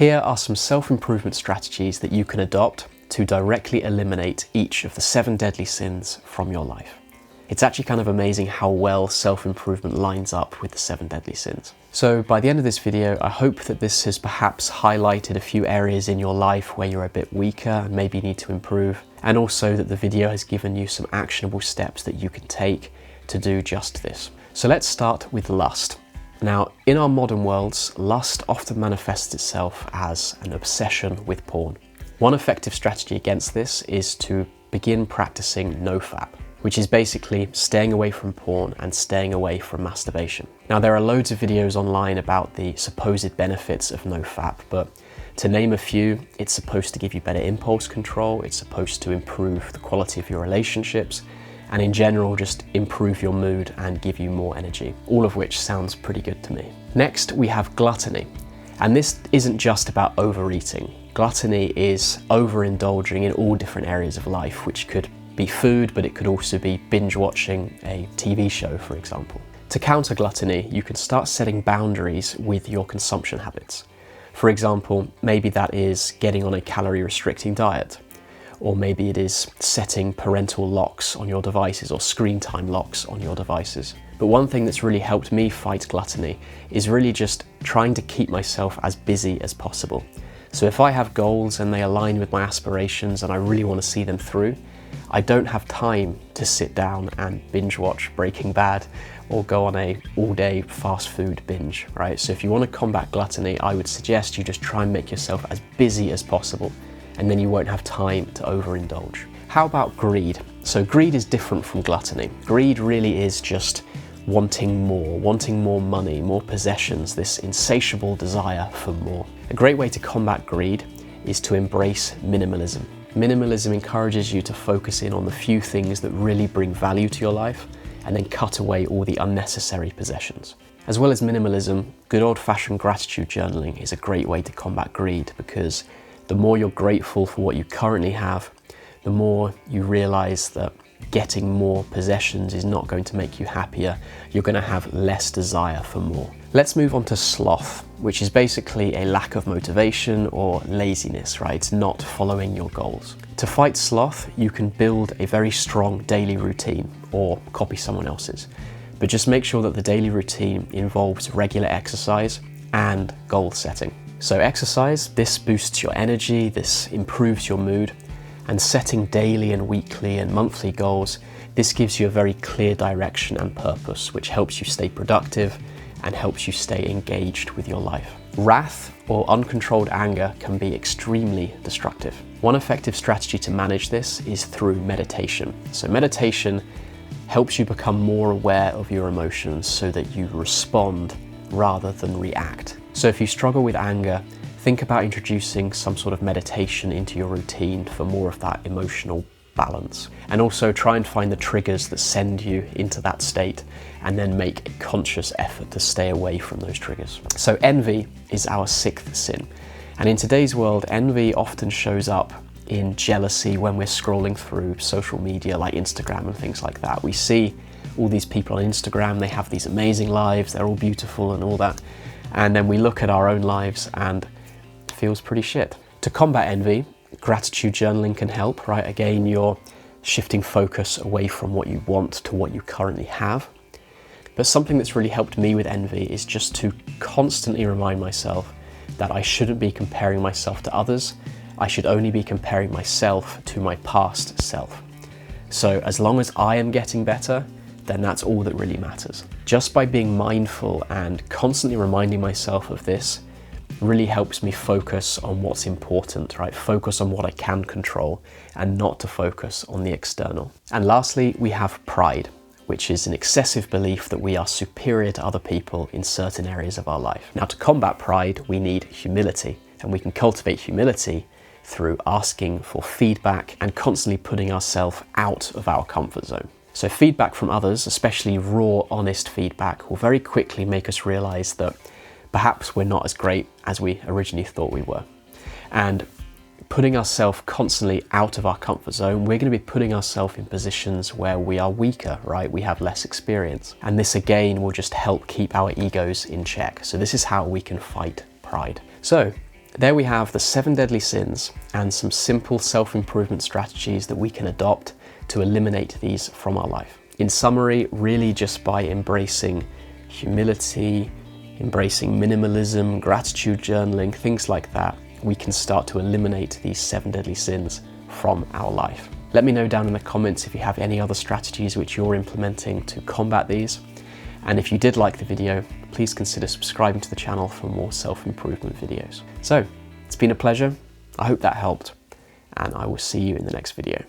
Here are some self-improvement strategies that you can adopt to directly eliminate each of the 7 deadly sins from your life. It's actually kind of amazing how well self-improvement lines up with the 7 deadly sins. So by the end of this video, I hope that this has perhaps highlighted a few areas in your life where you're a bit weaker and maybe need to improve, and also that the video has given you some actionable steps that you can take to do just this. So let's start with lust. Now, in our modern worlds, lust often manifests itself as an obsession with porn. One effective strategy against this is to begin practicing nofap, which is basically staying away from porn and staying away from masturbation. Now, there are loads of videos online about the supposed benefits of nofap, but to name a few, it's supposed to give you better impulse control, it's supposed to improve the quality of your relationships, and in general, just improve your mood and give you more energy, all of which sounds pretty good to me. Next, we have gluttony. And this isn't just about overeating. Gluttony is overindulging in all different areas of life, which could be food, but it could also be binge watching a TV show, for example. To counter gluttony, you can start setting boundaries with your consumption habits. For example, maybe that is getting on a calorie restricting diet, or maybe it is setting parental locks on your devices or screen time locks on your devices. But one thing that's really helped me fight gluttony is really just trying to keep myself as busy as possible. So if I have goals and they align with my aspirations and I really want to see them through, I don't have time to sit down and binge watch Breaking Bad or go on a all-day fast food binge, right? So if you want to combat gluttony, I would suggest you just try and make yourself as busy as possible, and then you won't have time to overindulge. How about greed? So greed is different from gluttony. Greed really is just wanting more money, more possessions, this insatiable desire for more. A great way to combat greed is to embrace minimalism. Minimalism encourages you to focus in on the few things that really bring value to your life and then cut away all the unnecessary possessions. As well as minimalism, good old-fashioned gratitude journaling is a great way to combat greed, because the more you're grateful for what you currently have, the more you realize that getting more possessions is not going to make you happier. You're going to have less desire for more. Let's move on to sloth, which is basically a lack of motivation or laziness, right? It's not following your goals. To fight sloth, you can build a very strong daily routine or copy someone else's, but just make sure that the daily routine involves regular exercise and goal setting. So exercise, this boosts your energy, this improves your mood, and setting daily and weekly and monthly goals, this gives you a very clear direction and purpose, which helps you stay productive and helps you stay engaged with your life. Wrath or uncontrolled anger can be extremely destructive. One effective strategy to manage this is through meditation. So meditation helps you become more aware of your emotions so that you respond rather than react. So if you struggle with anger, think about introducing some sort of meditation into your routine for more of that emotional balance. And also try and find the triggers that send you into that state and then make a conscious effort to stay away from those triggers. So envy is our 6th sin. And in today's world, envy often shows up in jealousy when we're scrolling through social media like Instagram and things like that. We see all these people on Instagram, they have these amazing lives, they're all beautiful and all that. And then we look at our own lives and it feels pretty shit. To combat envy, gratitude journaling can help, right? Again, you're shifting focus away from what you want to what you currently have. But something that's really helped me with envy is just to constantly remind myself that I shouldn't be comparing myself to others. I should only be comparing myself to my past self. So as long as I am getting better, then that's all that really matters. Just by being mindful and constantly reminding myself of this really helps me focus on what's important, right? Focus on what I can control and not to focus on the external. And lastly, we have pride, which is an excessive belief that we are superior to other people in certain areas of our life. Now, to combat pride, we need humility, and we can cultivate humility through asking for feedback and constantly putting ourselves out of our comfort zone. So feedback from others, especially raw, honest feedback, will very quickly make us realize that perhaps we're not as great as we originally thought we were. And putting ourselves constantly out of our comfort zone, we're going to be putting ourselves in positions where we are weaker, right? We have less experience. And this again will just help keep our egos in check. So this is how we can fight pride. So there we have the 7 deadly sins and some simple self-improvement strategies that we can adopt to eliminate these from our life. In summary, really just by embracing humility, embracing minimalism, gratitude journaling, things like that, we can start to eliminate these 7 deadly sins from our life. Let me know down in the comments if you have any other strategies which you're implementing to combat these. And if you did like the video, please consider subscribing to the channel for more self-improvement videos. So, it's been a pleasure. I hope that helped, and I will see you in the next video.